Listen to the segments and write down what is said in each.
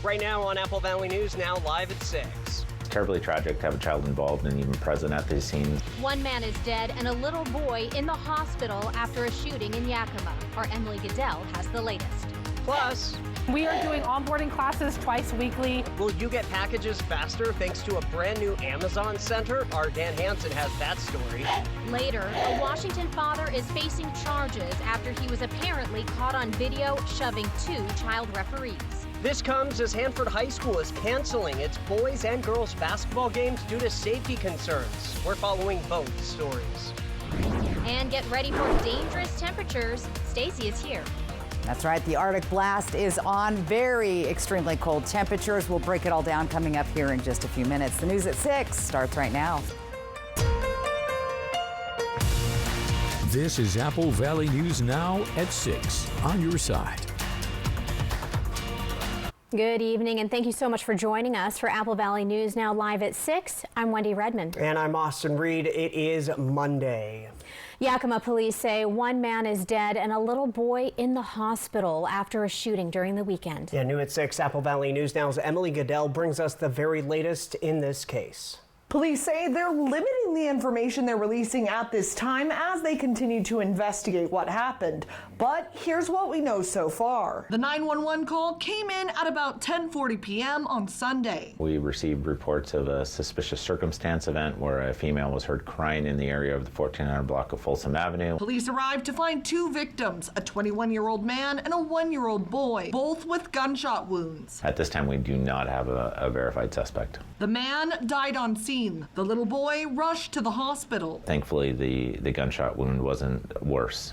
Right now on Apple Valley News Now, live at 6. It's terribly tragic to have a child involved and even present at these scenes. One man is dead and a little boy in the hospital after a shooting in Yakima. Our Emily Goodell has the latest. Plus, we are doing onboarding classes twice weekly. Will you get packages faster thanks to a brand new Amazon center? Our Dan Hansen has that story. Later, a Washington father is facing charges after he was apparently caught on video shoving 2 child referees. This comes as Hanford High School is canceling its boys and girls basketball games due to safety concerns. We're following both stories. And get ready for dangerous temperatures. Stacy is here. That's right. The Arctic blast is on. Very extremely cold temperatures. We'll break it all down coming up here in just a few minutes. The news at 6 starts right now. This is Apple Valley News Now at 6 on your side. Good evening, and thank you so much for joining us for Apple Valley News Now live at 6. I'm Wendy Redmond. And I'm Austin Reed. It is Monday. Yakima police say one man is dead and a little boy in the hospital after a shooting during the weekend. Yeah, new at 6, Apple Valley News Now's Emily Goodell brings us the very latest in this case. Police say they're limiting the information they're releasing at this time as they continue to investigate what happened. But here's what we know so far. The 911 call came in at about 10:40 p.m. on Sunday. We received reports of a suspicious circumstance event where a female was heard crying in the area of the 1400 block of Folsom Avenue. Police arrived to find 2 victims, a 21-year-old man and a 1-year-old boy, both with gunshot wounds. At this time, we do not have a verified suspect. The man died on scene. The little boy rushed to the hospital. Thankfully, the gunshot wound wasn't worse.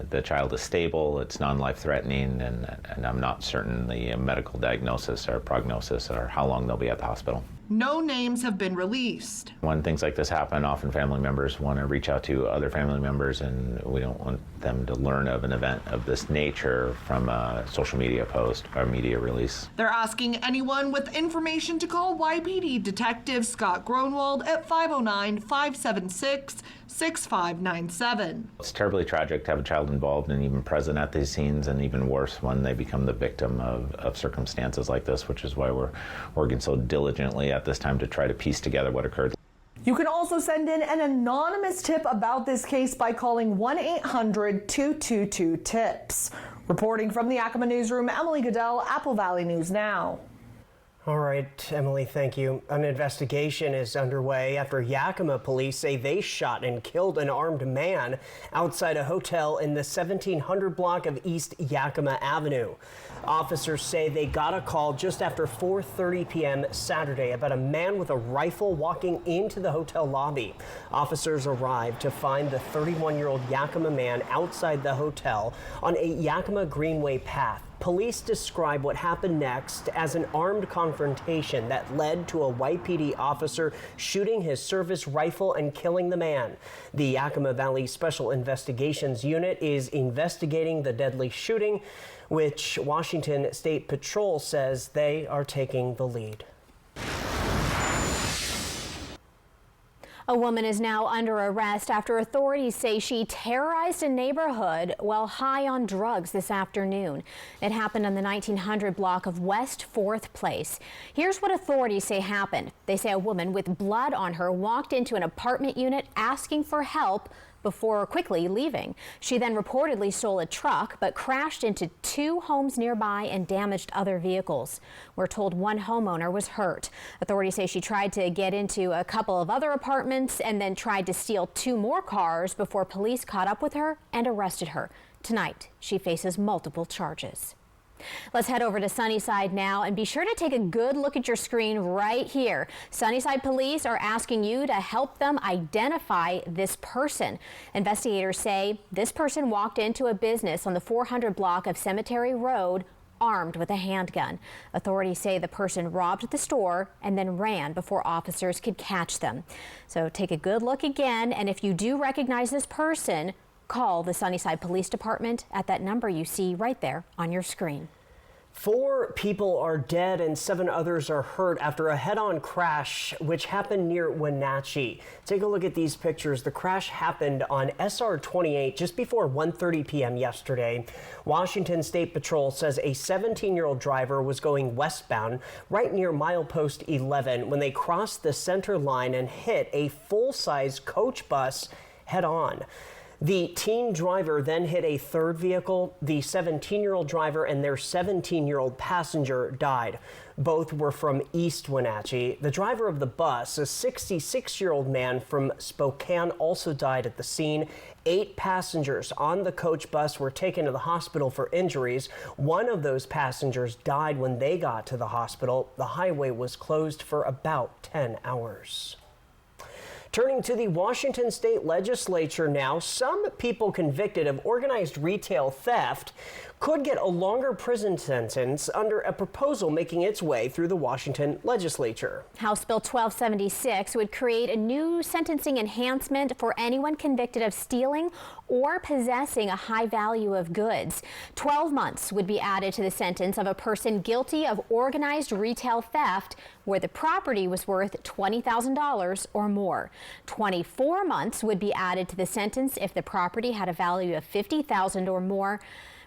The child is stable, it's non-life threatening, and I'm not certain the medical diagnosis or prognosis or how long they'll be at the hospital. No names have been released. When things like this happen, often family members want to reach out to other family members, and we don't want them to learn of an event of this nature from a social media post or media release. They're asking anyone with information to call YPD Detective Scott Gronwald at 509-576-6597. It's terribly tragic to have a child involved and even present at these scenes, and even worse when they become the victim of circumstances like this, which is why we're working so diligently at this time to try to piece together what occurred. You can also send in an anonymous tip about this case by calling 1-800-222-TIPS. Reporting from the Yakima Newsroom, Emily Goodell, Apple Valley News Now. All right, Emily, thank you. An investigation is underway after Yakima police say they shot and killed an armed man outside a hotel in the 1700 block of East Yakima Avenue. Officers say they got a call just after 4:30 p.m. Saturday about a man with a rifle walking into the hotel lobby. Officers arrived to find the 31-year-old Yakima man outside the hotel on a Yakima Greenway path. Police describe what happened next as an armed confrontation that led to a YPD officer shooting his service rifle and killing the man. The Yakima Valley Special Investigations Unit is investigating the deadly shooting, which Washington State Patrol says they are taking the lead. A woman is now under arrest after authorities say she terrorized a neighborhood while high on drugs this afternoon. It happened on the 1900 block of West 4th Place. Here's what authorities say happened. They say a woman with blood on her walked into an apartment unit asking for help before quickly leaving. She then reportedly stole a truck but crashed into 2 homes nearby and damaged other vehicles. We're told one homeowner was hurt. Authorities say she tried to get into a couple of other apartments and then tried to steal 2 more cars before police caught up with her and arrested her. Tonight, she faces multiple charges. Let's head over to Sunnyside now, and be sure to take a good look at your screen right here. Sunnyside police are asking you to help them identify this person. Investigators say this person walked into a business on the 400 block of Cemetery Road armed with a handgun. Authorities say the person robbed the store and then ran before officers could catch them. So take a good look again, and if you do recognize this person, call the Sunnyside Police Department at that number you see right there on your screen. 4 people are dead and 7 others are hurt after a head-on crash which happened near Wenatchee. Take a look at these pictures. The crash happened on SR 28 just before 1:30 p.m. yesterday. Washington State Patrol says a 17-year-old driver was going westbound right near milepost 11 when they crossed the center line and hit a full-size coach bus head-on. The teen driver then hit a third vehicle. The 17-year-old driver and their 17-year-old passenger died. Both were from East Wenatchee. The driver of the bus, a 66-year-old man from Spokane, also died at the scene. 8 passengers on the coach bus were taken to the hospital for injuries. One of those passengers died when they got to the hospital. The highway was closed for about 10 hours. Turning to the Washington State Legislature now, some people convicted of organized retail theft could get a longer prison sentence under a proposal making its way through the Washington Legislature. House Bill 1276 would create a new sentencing enhancement for anyone convicted of stealing or possessing a high value of goods. 12 months would be added to the sentence of a person guilty of organized retail theft where the property was worth $20,000 or more. 24 months would be added to the sentence if the property had a value of $50,000 or more.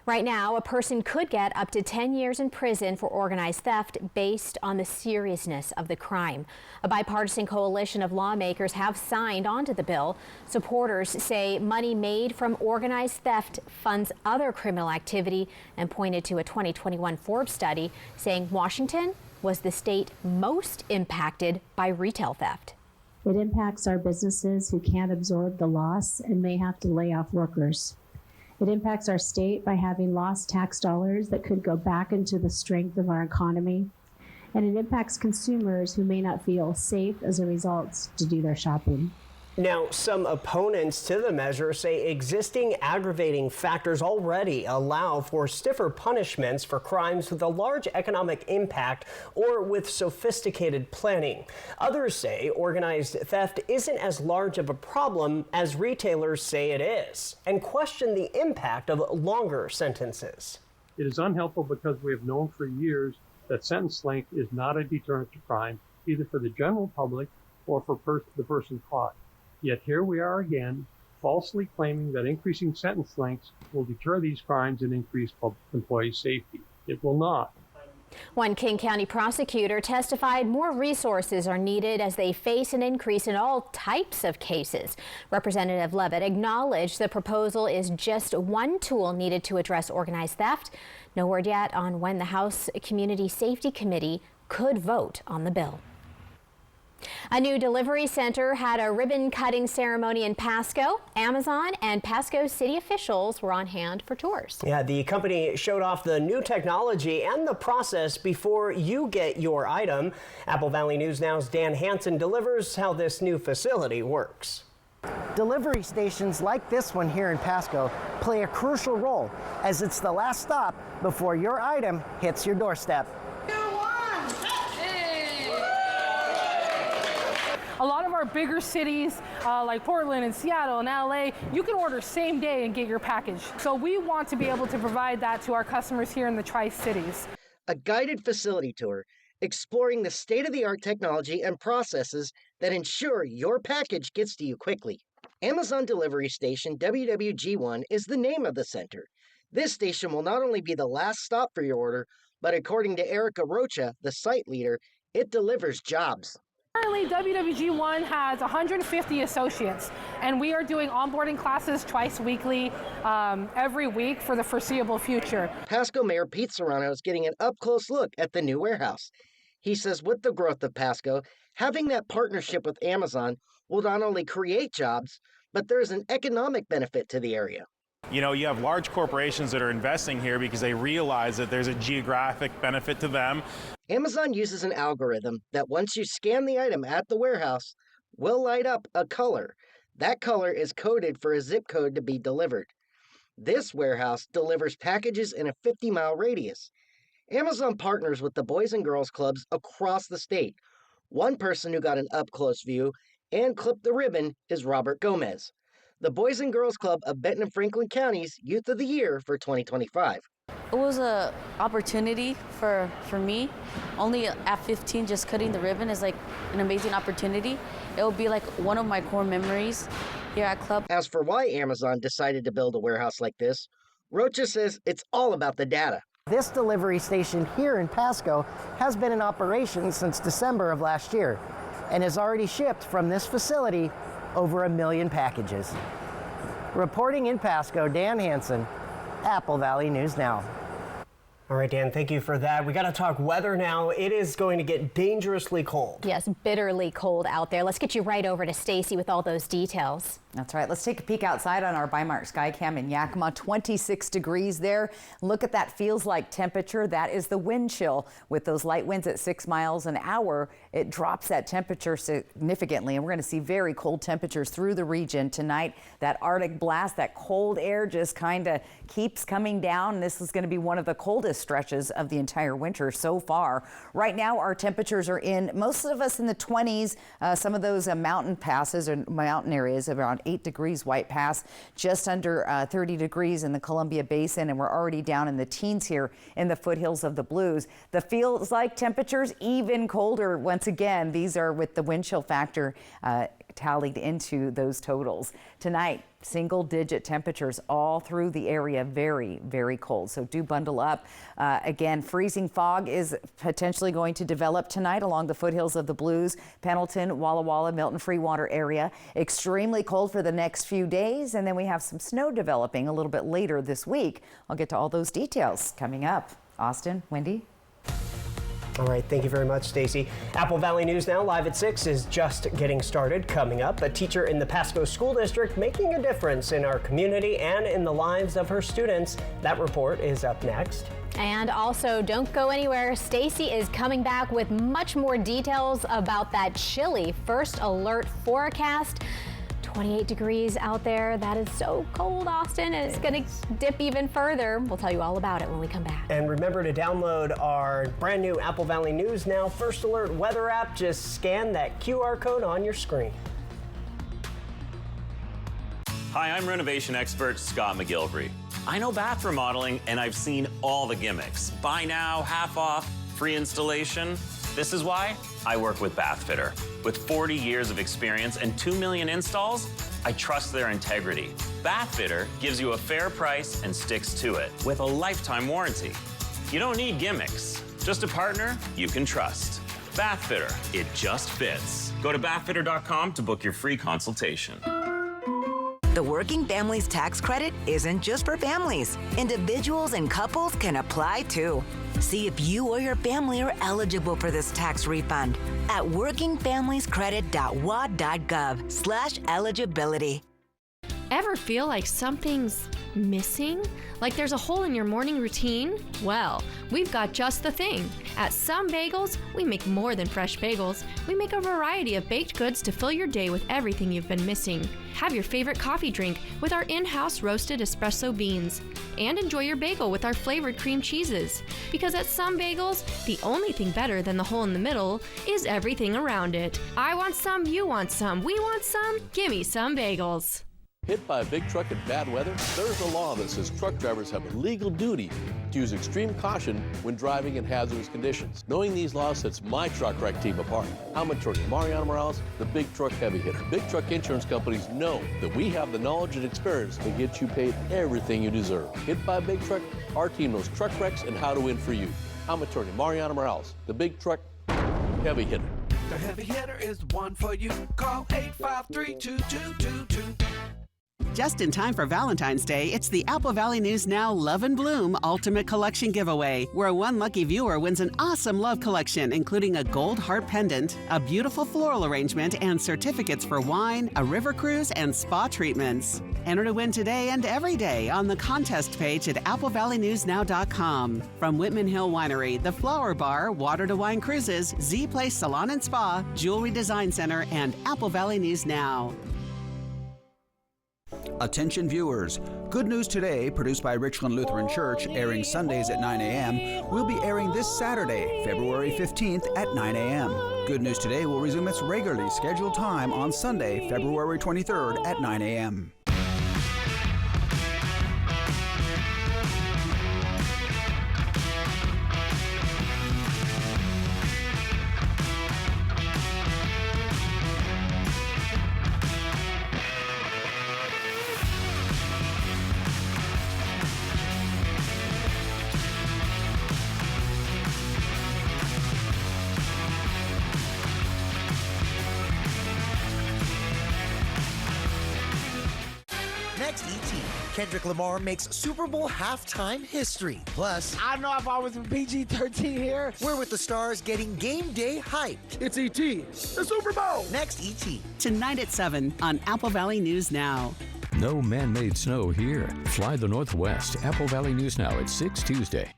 Right now, a person could get up to 10 years in prison for organized theft based on the seriousness of the crime. A bipartisan coalition of lawmakers have signed onto the bill. Supporters say money made from organized theft funds other criminal activity and pointed to a 2021 Forbes study saying Washington was the state most impacted by retail theft. It impacts our businesses who can't absorb the loss and may have to lay off workers. It impacts our state by having lost tax dollars that could go back into the strength of our economy. And it impacts consumers who may not feel safe as a result to do their shopping. Now, some opponents to the measure say existing aggravating factors already allow for stiffer punishments for crimes with a large economic impact or with sophisticated planning. Others say organized theft isn't as large of a problem as retailers say it is, and question the impact of longer sentences. It is unhelpful because we have known for years that sentence length is not a deterrent to crime, either for the general public or for the person caught. Yet here we are again, falsely claiming that increasing sentence lengths will deter these crimes and increase employee safety. It will not. One King County prosecutor testified more resources are needed as they face an increase in all types of cases. Representative Levitt acknowledged the proposal is just one tool needed to address organized theft. No word yet on when the House Community Safety Committee could vote on the bill. A new delivery center had a ribbon-cutting ceremony in Pasco. Amazon and Pasco city officials were on hand for tours. Yeah, the company showed off the new technology and the process before you get your item. Apple Valley News Now's Dan Hansen delivers how this new facility works. Delivery stations like this one here in Pasco play a crucial role as it's the last stop before your item hits your doorstep. A lot of our bigger cities like Portland and Seattle and LA, you can order same day and get your package. So we want to be able to provide that to our customers here in the Tri-Cities. A guided facility tour exploring the state-of-the-art technology and processes that ensure your package gets to you quickly. Amazon Delivery Station WWG1 is the name of the center. This station will not only be the last stop for your order, but according to Erica Rocha, the site leader, it delivers jobs. Currently, WWG1 has 150 associates, and we are doing onboarding classes twice weekly, every week for the foreseeable future. Pasco Mayor Pete Serrano is getting an up-close look at the new warehouse. He says with the growth of Pasco, having that partnership with Amazon will not only create jobs, but there's an economic benefit to the area. You know, you have large corporations that are investing here because they realize that there's a geographic benefit to them. Amazon uses an algorithm that once you scan the item at the warehouse, will light up a color. That color is coded for a zip code to be delivered. This warehouse delivers packages in a 50-mile radius. Amazon partners with the Boys and Girls Clubs across the state. One person who got an up-close view and clipped the ribbon is Robert Gomez, the Boys and Girls Club of Benton and Franklin County's Youth of the Year for 2025. It was a opportunity for me. Only at 15, just cutting the ribbon is like an amazing opportunity. It will be like one of my core memories here at Club. As for why Amazon decided to build a warehouse like this, Rocha says it's all about the data. This delivery station here in Pasco has been in operation since December of last year and has already shipped from this facility over 1 million packages. Reporting in Pasco, Dan Hansen, Apple Valley News Now. All right, Dan, thank you for that. We got to talk weather now. It is going to get dangerously cold. Yes, bitterly cold out there. Let's get you right over to Stacy with all those details. That's right. Let's take a peek outside on our Bi-Mart Skycam in Yakima. 26 degrees there. Look at that feels like temperature. That is the wind chill. With those light winds at 6 miles an hour, it drops that temperature significantly. And we're going to see very cold temperatures through the region tonight. That Arctic blast, that cold air just kind of keeps coming down. This is going to be one of the coldest stretches of the entire winter so far. Right now, our temperatures are in, most of us in the 20s. Some of those mountain passes or mountain areas around 8 degrees. White Pass just under 30 degrees in the Columbia Basin, and we're already down in the teens here in the foothills of the Blues. The feels like temperatures even colder once again. These are with the wind chill factor tallied into those totals. Tonight, single-digit temperatures all through the area, very, very cold. So do bundle up. Again, freezing fog is potentially going to develop tonight along the foothills of the Blues, Pendleton, Walla Walla, Milton, Freewater area. Extremely cold for the next few days, and then we have some snow developing a little bit later this week. I'll get to all those details coming up. Austin, Wendy? All right, thank you very much, Stacy. Apple Valley News Now, live at 6, is just getting started. Coming up, a teacher in the Pasco School District making a difference in our community and in the lives of her students. That report is up next. And also, don't go anywhere. Stacy is coming back with much more details about that chilly first alert forecast. 28 degrees out there. That is so cold, Austin, and it's going to dip even further. We'll tell you all about it when we come back. And remember to download our brand new Apple Valley News Now First Alert weather app. Just scan that QR code on your screen. Hi, I'm renovation expert Scott McGilvery. I know bath remodeling, and I've seen all the gimmicks. Buy now, half off, free installation. This is why I work with Bathfitter. With 40 years of experience and 2 million installs, I trust their integrity. Bathfitter gives you a fair price and sticks to it with a lifetime warranty. You don't need gimmicks, just a partner you can trust. Bathfitter, it just fits. Go to bathfitter.com to book your free consultation. The Working Families Tax Credit isn't just for families. Individuals and couples can apply too. See if you or your family are eligible for this tax refund at workingfamiliescredit.wa.gov/eligibility. Ever feel like something's missing? Like there's a hole in your morning routine? Well, we've got just the thing. At Some Bagels, we make more than fresh bagels. We make a variety of baked goods to fill your day with everything you've been missing. Have your favorite coffee drink with our in-house roasted espresso beans. And enjoy your bagel with our flavored cream cheeses. Because at Some Bagels, the only thing better than the hole in the middle is everything around it. I want some, you want some, we want some, gimme Some Bagels. Hit by a big truck in bad weather? There's a law that says truck drivers have a legal duty to use extreme caution when driving in hazardous conditions. Knowing these laws sets my truck wreck team apart. I'm attorney Mariano Morales, the Big Truck Heavy Hitter. Big truck insurance companies know that we have the knowledge and experience to get you paid everything you deserve. Hit by a big truck, our team knows truck wrecks and how to win for you. I'm attorney Mariano Morales, the Big Truck Heavy Hitter. The Heavy Hitter is the one for you. Call 853-2222. Just in time for Valentine's Day, it's the Apple Valley News Now Love and Bloom Ultimate Collection Giveaway, where one lucky viewer wins an awesome love collection, including a gold heart pendant, a beautiful floral arrangement, and certificates for wine, a river cruise, and spa treatments. Enter to win today and every day on the contest page at applevalleynewsnow.com. From Whitman Hill Winery, the Flower Bar, Water to Wine Cruises, Z Place Salon and Spa, Jewelry Design Center, and Apple Valley News Now. Attention viewers, Good News Today, produced by Richland Lutheran Church, airing Sundays at 9 a.m., will be airing this Saturday, February 15th at 9 a.m. Good News Today will resume its regularly scheduled time on Sunday, February 23rd at 9 a.m. Next, E.T. Kendrick Lamar makes Super Bowl halftime history. Plus, I don't know if I was in PG-13 here. We're with the stars getting game day hyped. It's E.T., the Super Bowl. Next, E.T. Tonight at 7 on Apple Valley News Now. No man-made snow here. Fly the Northwest. Apple Valley News Now at 6 Tuesday.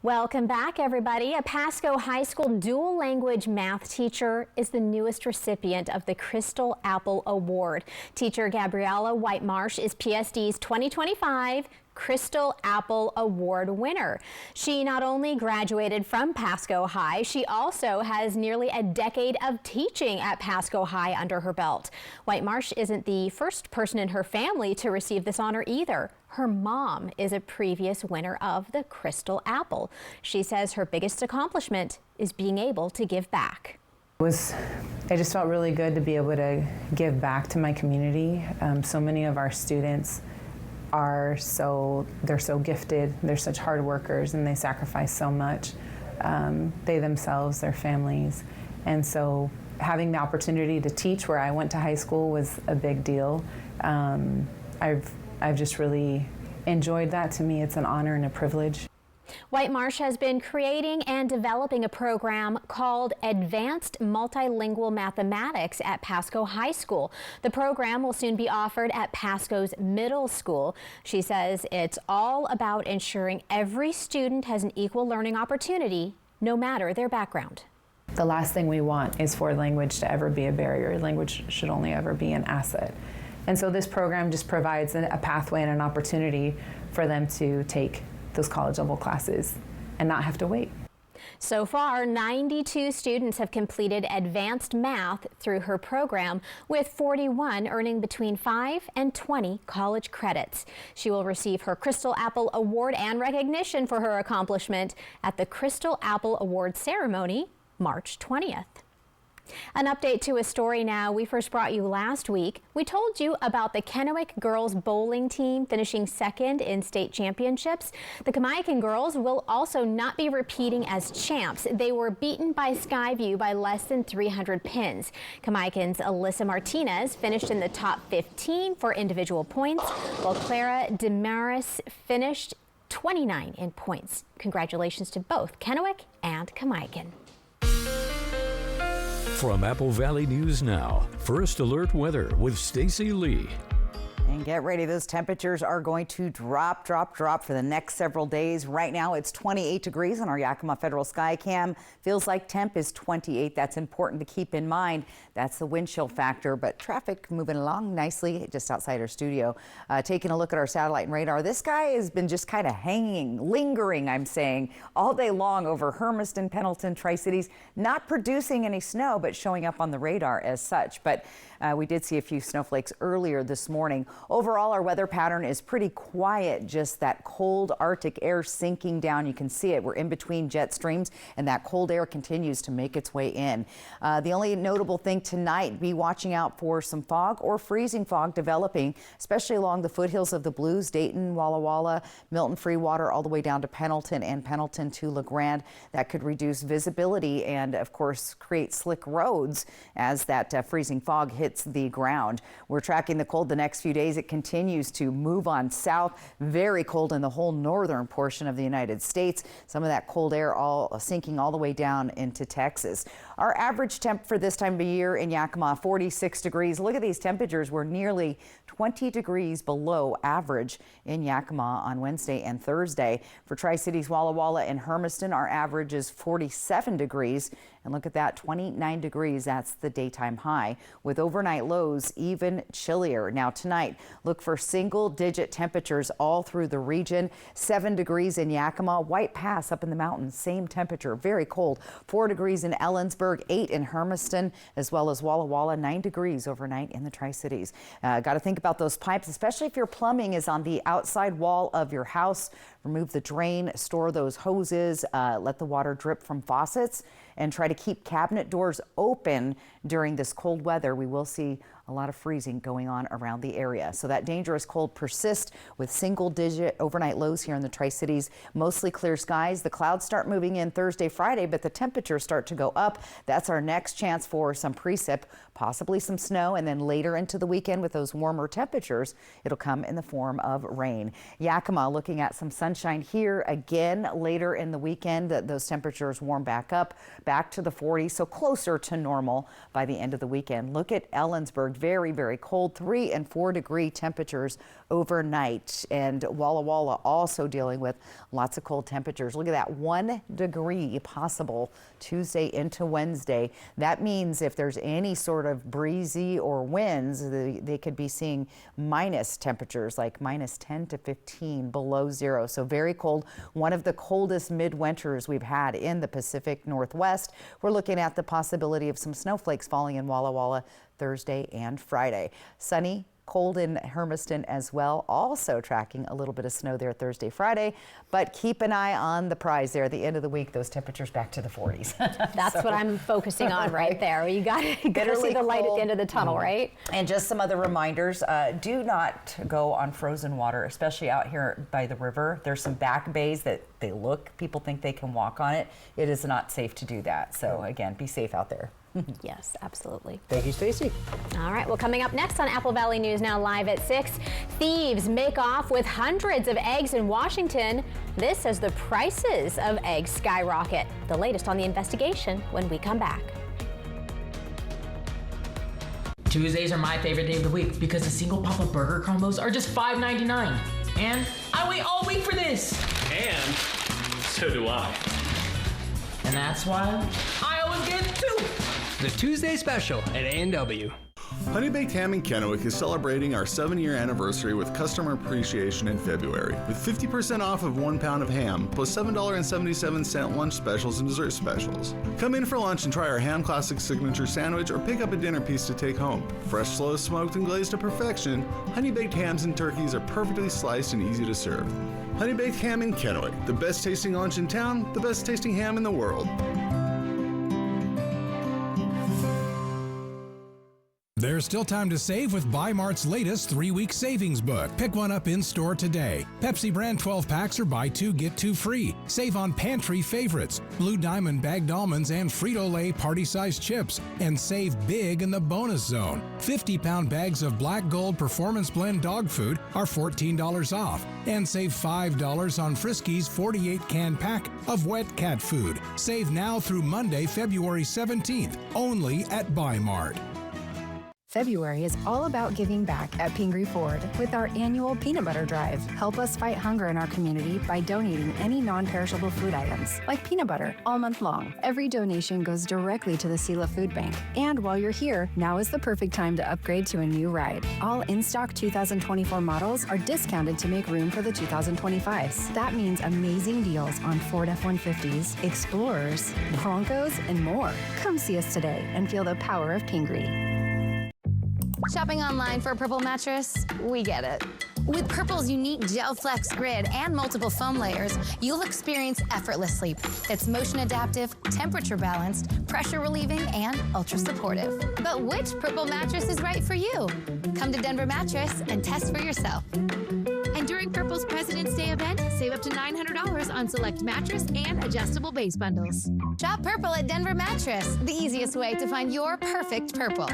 Welcome back, everybody. A Pasco High School dual language math teacher is the newest recipient of the Crystal Apple Award. Teacher Gabriella Whitemarsh is PSD's 2025 Crystal Apple Award winner. She not only graduated from Pasco High, she also has nearly a decade of teaching at Pasco High under her belt. Whitemarsh isn't the first person in her family to receive this honor either. Her mom is a previous winner of the Crystal Apple. She says her biggest accomplishment is being able to give back. It just felt really good to be able to give back to my community. So many of our students they're so gifted, they're such hard workers, and they sacrifice so much. They themselves, their families. And so having the opportunity to teach where I went to high school was a big deal. I've just really enjoyed that. To me, it's an honor and a privilege. Whitemarsh has been creating and developing a program called Advanced Multilingual Mathematics at Pasco High School. The program will soon be offered at Pasco's middle school. She says it's all about ensuring every student has an equal learning opportunity, no matter their background. The last thing we want is for language to ever be a barrier. Language should only ever be an asset. And so this program just provides a pathway and an opportunity for them to take those college level classes and not have to wait. So far, 92 students have completed advanced math through her program, with 41 earning between 5 and 20 college credits. She will receive her Crystal Apple Award and recognition for her accomplishment at the Crystal Apple Award ceremony, March 20th. An update to a story now we first brought you last week. We told you about the Kennewick girls bowling team finishing second in state championships. The Kamaikan girls will also not be repeating as champs. They were beaten by Skyview by less than 300 pins. Kamaikan's Alyssa Martinez finished in the top 15 for individual points, while Clara Demaris finished 29 in points. Congratulations to both Kennewick and Kamaikan. From Apple Valley News Now, First Alert Weather with Stacy Lee. And get ready, those temperatures are going to drop for the next several days. Right now it's 28 degrees on our Yakima Federal Sky Cam. Feels like temp is 28. That's important to keep in mind. That's the wind chill factor, but traffic moving along nicely just outside our studio. Taking a look at our satellite and radar, this guy has been just kind of hanging, lingering, I'm saying, all day long over Hermiston, Pendleton, Tri-Cities, not producing any snow, but showing up on the radar as such. But we did see a few snowflakes earlier this morning. Overall, our weather pattern is pretty quiet, just that cold Arctic air sinking down. You can see it. We're in between jet streams, and that cold air continues to make its way in. The only notable thing tonight, be watching out for some fog or freezing fog developing, especially along the foothills of the Blues, Dayton, Walla Walla, Milton, Freewater, all the way down to Pendleton and Pendleton to LeGrand. That could reduce visibility and, of course, create slick roads as that freezing fog hits the ground. We're tracking the cold the next few days. It continues to move on south. Very cold in the whole northern portion of the United States. Some of that cold air all sinking all the way down into Texas. Our average temp for this time of year in Yakima, 46 degrees. Look at these temperatures. We're nearly 20 degrees below average in Yakima on Wednesday and Thursday. For Tri-Cities, Walla Walla, and Hermiston, our average is 47 degrees. And look at that, 29 degrees. That's the daytime high, with overnight lows even chillier. Now tonight, look for single-digit temperatures all through the region. 7 degrees in Yakima, White Pass up in the mountains, same temperature, very cold. 4 degrees in Ellensburg, 8 in Hermiston, as well as Walla Walla, 9 degrees overnight in the Tri-Cities. Got to think about those pipes, especially if your plumbing is on the outside wall of your house. Remove the drain, store those hoses, let the water drip from faucets, and try to keep cabinet doors open during this cold weather. We will see a lot of freezing going on around the area. So that dangerous cold persists with single-digit overnight lows here in the Tri-Cities. Mostly clear skies. The clouds start moving in Thursday, Friday, but the temperatures start to go up. That's our next chance for some precip, possibly some snow, and then later into the weekend with those warmer temperatures, it'll come in the form of rain. Yakima looking at some sunshine here again later in the weekend. Those temperatures warm back up, back to the 40s, so closer to normal by the end of the weekend. Look at Ellensburg, very, very cold, 3 and 4 degree temperatures overnight. And Walla Walla also dealing with lots of cold temperatures. Look at that, 1 degree possible Tuesday into Wednesday. That means if there's any sort of breezy or winds, they could be seeing minus temperatures like minus 10 to 15 below zero. So very cold, one of the coldest midwinters we've had in the Pacific Northwest. We're looking at the possibility of some snowflakes falling in Walla Walla Thursday and Friday. Sunny, cold in Hermiston as well. Also tracking a little bit of snow there Thursday, Friday, but keep an eye on the prize there. At the end of the week, those temperatures back to the 40s. That's what I'm focusing on right there. You got to see the light at the end of the tunnel, right? And just some other reminders, do not go on frozen water, especially out here by the river. There's some back bays that people think they can walk on it. It is not safe to do that. So again, be safe out there. Yes, absolutely. Thank you, Stacey. All right, well, coming up next on Apple Valley News Now live at 6, thieves make off with hundreds of eggs in Washington. This as the prices of eggs skyrocket. The latest on the investigation when we come back. Tuesdays are my favorite day of the week because the single Papa Burger combos are just $5.99. And I wait all week for this. And so do I. And that's why I always get 2. The Tuesday Special at A&W. Honey Baked Ham in Kennewick is celebrating our 7-year anniversary with customer appreciation in February, with 50% off of 1 pound of ham, plus $7.77 lunch specials and dessert specials. Come in for lunch and try our Ham Classic Signature Sandwich or pick up a dinner piece to take home. Fresh, slow smoked, and glazed to perfection, Honey Baked Hams and turkeys are perfectly sliced and easy to serve. Honey Baked Ham in Kennewick, the best tasting lunch in town, the best tasting ham in the world. There's still time to save with Bi-Mart's latest 3-week savings book. Pick one up in store today. Pepsi brand 12 packs are buy 2, get 2 free. Save on pantry favorites, Blue Diamond bagged almonds and Frito-Lay party-sized chips. And save big in the bonus zone. 50-pound bags of Black Gold Performance Blend dog food are $14 off. And save $5 on Friskies 48-can pack of wet cat food. Save now through Monday, February 17th, only at Bi-Mart. February is all about giving back at Pingree Ford with our annual Peanut Butter Drive. Help us fight hunger in our community by donating any non-perishable food items, like peanut butter, all month long. Every donation goes directly to the Sela Food Bank. And while you're here, now is the perfect time to upgrade to a new ride. All in-stock 2024 models are discounted to make room for the 2025s. That means amazing deals on Ford F-150s, Explorers, Broncos, and more. Come see us today and feel the power of Pingree. Shopping online for a Purple mattress? We get it. With Purple's unique Gel Flex grid and multiple foam layers, you'll experience effortless sleep that's motion adaptive, temperature balanced, pressure relieving, and ultra supportive. But which Purple mattress is right for you? Come to Denver Mattress and test for yourself. And during Purple's President's Day event, save up to $900 on select mattress and adjustable base bundles. Shop Purple at Denver Mattress, the easiest way to find your perfect Purple.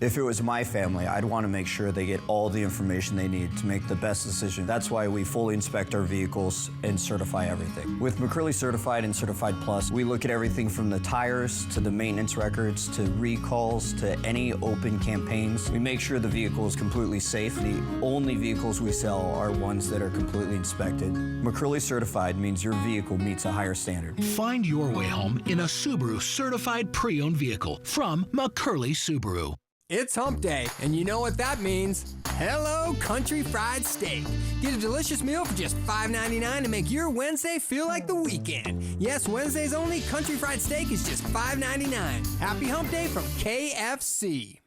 If it was my family, I'd want to make sure they get all the information they need to make the best decision. That's why we fully inspect our vehicles and certify everything. With McCurley Certified and Certified Plus, we look at everything from the tires to the maintenance records to recalls to any open campaigns. We make sure the vehicle is completely safe. The only vehicles we sell are ones that are completely inspected. McCurley Certified means your vehicle meets a higher standard. Find your way home in a Subaru Certified Pre-Owned vehicle from McCurley Subaru. It's hump day, and you know what that means. Hello, Country Fried Steak. Get a delicious meal for just $5.99 to make your Wednesday feel like the weekend. Yes, Wednesdays only, Country Fried Steak is just $5.99. Happy hump day from KFC.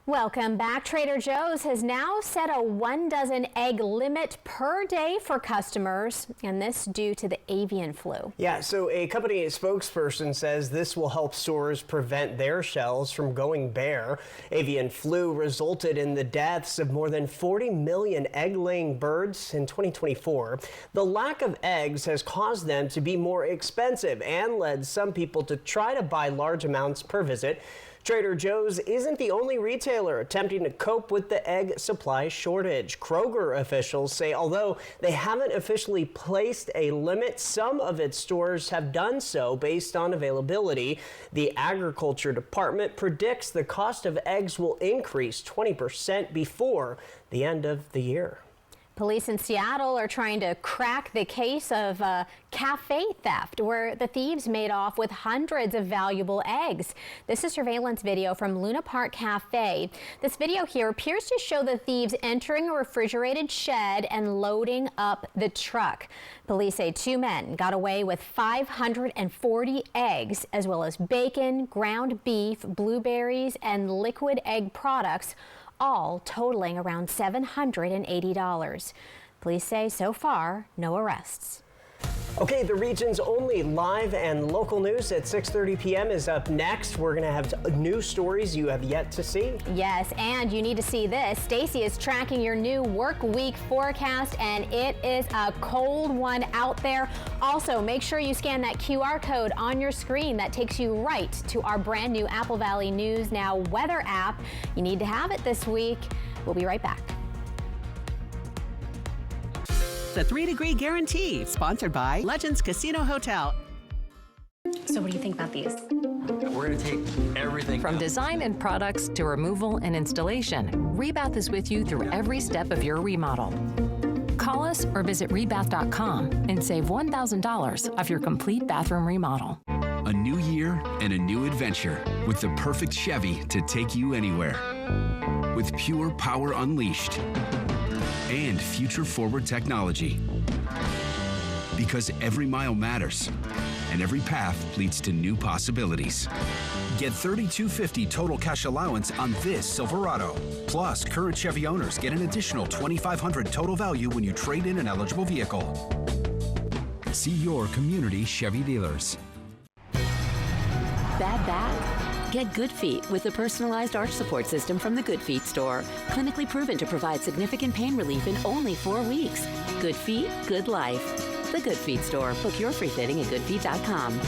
Welcome back. Trader Joe's has now set a 1 dozen egg limit per day for customers, and this due to the avian flu. Yeah, so a company spokesperson says this will help stores prevent their shelves from going bare. Avian flu resulted in the deaths of more than 40 million egg-laying birds in 2024. The lack of eggs has caused them to be more expensive and led some people to try to buy large amounts per visit. Trader Joe's isn't the only retailer attempting to cope with the egg supply shortage. Kroger officials say although they haven't officially placed a limit, some of its stores have done so based on availability. The Agriculture Department predicts the cost of eggs will increase 20% before the end of the year. Police in Seattle are trying to crack the case of cafe theft, where the thieves made off with hundreds of valuable eggs. This is surveillance video from Luna Park Cafe. This video here appears to show the thieves entering a refrigerated shed and loading up the truck. Police say 2 men got away with 540 eggs, as well as bacon, ground beef, blueberries, and liquid egg products, all totaling around $780. Police say so far, no arrests. Okay, the region's only live and local news at 6:30 p.m. is up next. We're going to have new stories you have yet to see. Yes, and you need to see this. Stacy is tracking your new work week forecast, and it is a cold one out there. Also, make sure you scan that QR code on your screen. That takes you right to our brand new Apple Valley News Now weather app. You need to have it this week. We'll be right back. The 3-Degree Guarantee, sponsored by Legends Casino Hotel. So what do you think about these? We're going to take everything. From design and products to removal and installation, Rebath is with you through every step of your remodel. Call us or visit rebath.com and save $1,000 off your complete bathroom remodel. A new year and a new adventure with the perfect Chevy to take you anywhere. With pure power unleashed and future-forward technology. Because every mile matters, and every path leads to new possibilities. Get $3,250 total cash allowance on this Silverado. Plus, current Chevy owners get an additional $2,500 total value when you trade in an eligible vehicle. See your community Chevy dealers. Bad back? Get Good Feet with the personalized arch support system from the Good Feet store. Clinically proven to provide significant pain relief in only 4 weeks. Good Feet, good life. The Good Feet store. Book your free fitting at goodfeet.com.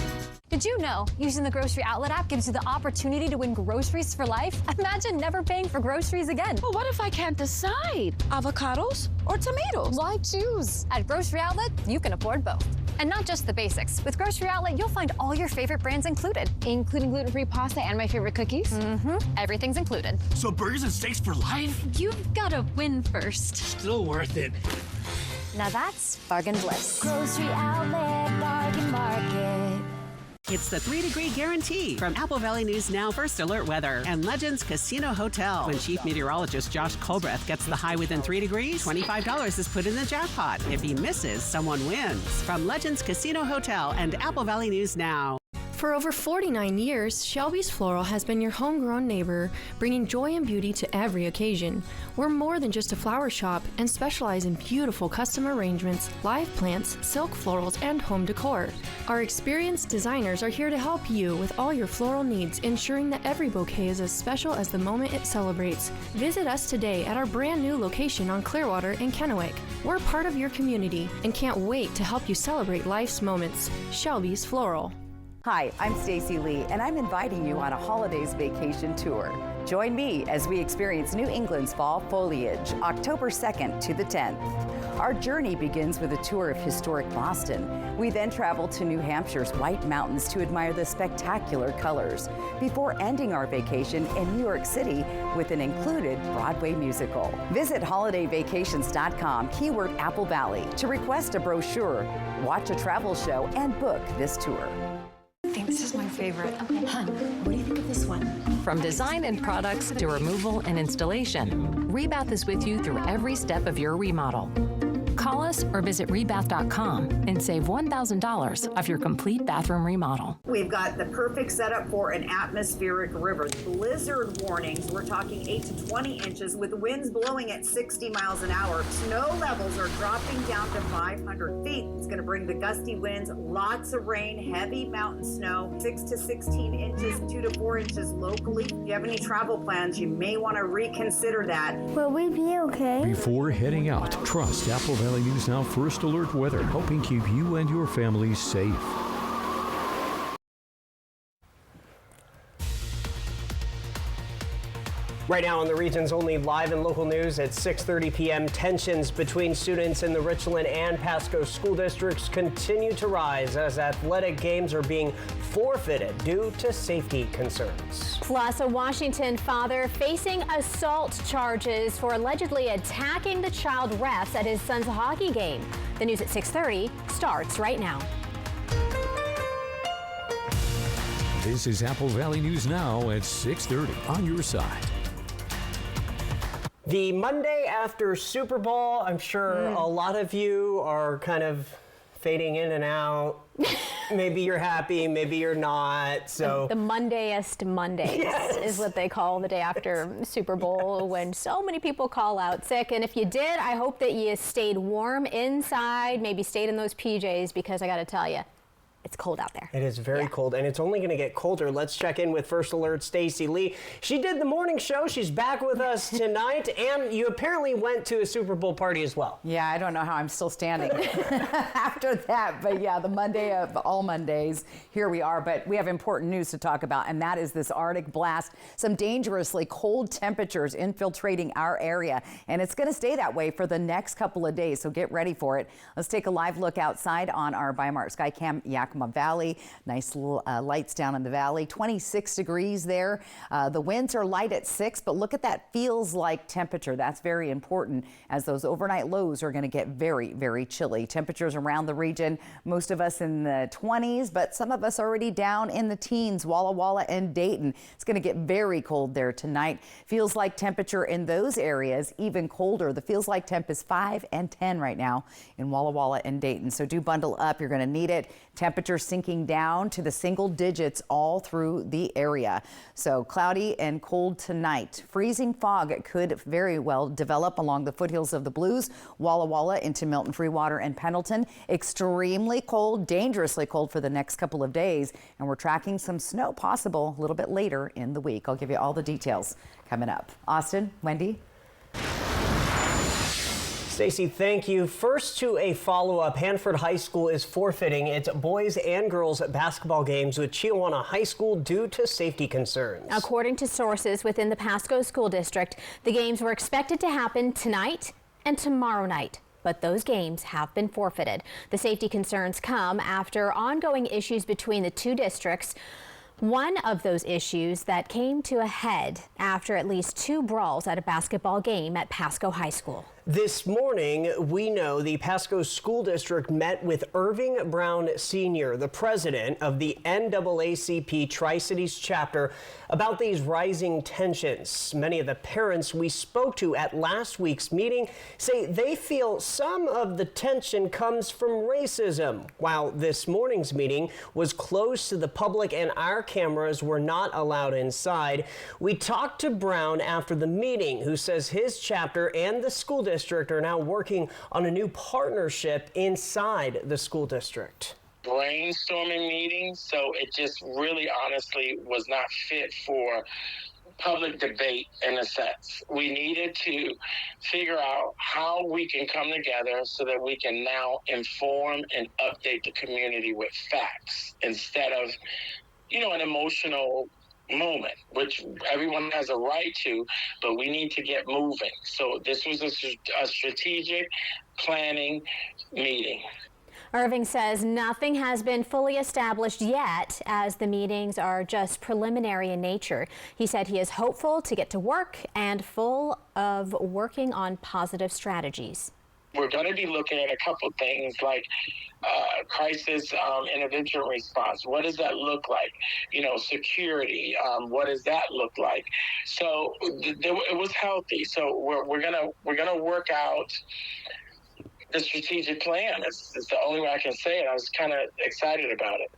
Did you know using the Grocery Outlet app gives you the opportunity to win groceries for life? Imagine never paying for groceries again. Well, what if I can't decide? Avocados or tomatoes? Why choose? At Grocery Outlet, you can afford both. And not just the basics. With Grocery Outlet, you'll find all your favorite brands included, including gluten-free pasta and my favorite cookies. Everything's included. So burgers and steaks for life? You've got to win first. Still worth it. Now that's bargain bliss. Grocery Outlet Bargain Market. It's the 3-Degree Guarantee from Apple Valley News Now First Alert Weather and Legends Casino Hotel. When Chief Meteorologist Josh Colbreth gets the high within 3 degrees, $25 is put in the jackpot. If he misses, someone wins. From Legends Casino Hotel and Apple Valley News Now. For over 49 years, Shelby's Floral has been your homegrown neighbor, bringing joy and beauty to every occasion. We're more than just a flower shop and specialize in beautiful custom arrangements, live plants, silk florals, and home decor. Our experienced designers are here to help you with all your floral needs, ensuring that every bouquet is as special as the moment it celebrates. Visit us today at our brand new location on Clearwater in Kennewick. We're part of your community and can't wait to help you celebrate life's moments. Shelby's Floral. Hi, I'm Stacy Lee, and I'm inviting you on a holidays vacation tour. Join me as we experience New England's fall foliage, October 2nd to the 10th. Our journey begins with a tour of historic Boston. We then travel to New Hampshire's White Mountains to admire the spectacular colors, before ending our vacation in New York City with an included Broadway musical. Visit holidayvacations.com, keyword Apple Valley, to request a brochure, watch a travel show, and book this tour. I think this is my favorite. Okay. Hun, what do you think of this one? From design and products to removal and installation, Rebath is with you through every step of your remodel. Call us or visit rebath.com and save $1,000 off your complete bathroom remodel. We've got the perfect setup for an atmospheric river. Blizzard warnings, we're talking 8 to 20 inches with winds blowing at 60 miles an hour. Snow levels are dropping down to 500 feet. It's going to bring the gusty winds, lots of rain, heavy mountain snow, 6 to 16 inches, 2 to 4 inches locally. If you have any travel plans, you may want to reconsider that. Will we be okay? Before heading out, trust Apple Valley News Now First Alert Weather, helping keep you and your family safe. Right now on the region's only live and local news at 6:30 p.m., tensions between students in the Richland and Pasco school districts continue to rise as athletic games are being forfeited due to safety concerns. Plus, a Washington father facing assault charges for allegedly attacking the child refs at his son's hockey game. The news at 6:30 starts right now. This is Apple Valley News Now at 6:30 on your side. The Monday after Super Bowl, I'm sure a lot of you are kind of fading in and out. Maybe you're happy, maybe you're not. So the Mondayest Mondays is what they call the day after Super Bowl, when so many people call out sick. And if you did, I hope that you stayed warm inside, maybe stayed in those PJs, because I got to tell you, it's cold out there. It is very cold, and it's only going to get colder. Let's check in with First Alert Stacy Lee. She did the morning show. She's back with us tonight, and you apparently went to a Super Bowl party as well. Yeah, I don't know how I'm still standing after that, but yeah, the Monday of all Mondays, here we are. But we have important news to talk about, and that is this Arctic blast. Some dangerously cold temperatures infiltrating our area, and it's going to stay that way for the next couple of days, so get ready for it. Let's take a live look outside on our Bi-Mart Skycam Yakima Valley. Nice little lights down in the valley. 26 degrees there. The winds are light at 6, but look at that feels like temperature. That's very important, as those overnight lows are going to get very, very chilly. Temperatures around the region, most of us in the 20s, but some of us already down in the teens. Walla Walla and Dayton. It's going to get very cold there tonight. Feels like temperature in those areas even colder. The feels like temp is 5 and 10 right now in Walla Walla and Dayton. So do bundle up. You're going to need it. Temperature sinking down to the single digits all through the area. So cloudy and cold tonight. Freezing fog could very well develop along the foothills of the Blues, Walla Walla into Milton, Freewater, and Pendleton. Extremely cold, dangerously cold for the next couple of days. And we're tracking some snow possible a little bit later in the week. I'll give you all the details coming up. Austin, Wendy. Stacey, thank you. First to a follow-up, Hanford High School is forfeiting its boys and girls basketball games with Chiawana High School due to safety concerns. According to sources within the Pasco School District, the games were expected to happen tonight and tomorrow night, but those games have been forfeited. The safety concerns come after ongoing issues between the two districts. One of those issues that came to a head after at least 2 brawls at a basketball game at Pasco High School. This morning, we know the Pasco School District met with Irving Brown Sr., the president of the NAACP Tri-Cities chapter, about these rising tensions. Many of the parents we spoke to at last week's meeting say they feel some of the tension comes from racism. While this morning's meeting was closed to the public and our cameras were not allowed inside, we talked to Brown after the meeting, who says his chapter and the school district are now working on a new partnership inside the school district. Brainstorming meeting, so it just really honestly was not fit for public debate in a sense. We needed to figure out how we can come together so that we can now inform and update the community with facts instead of, an emotional moment, which everyone has a right to, but we need to get moving. So this was a strategic planning meeting. Irving says nothing has been fully established yet, as the meetings are just preliminary in nature. He said he is hopeful to get to work and full of working on positive strategies. We're going to be looking at a couple things like crisis intervention response. What does that look like? Security. What does that look like? So it was healthy. So we're gonna work out the strategic plan. It's the only way I can say it. I was kind of excited about it.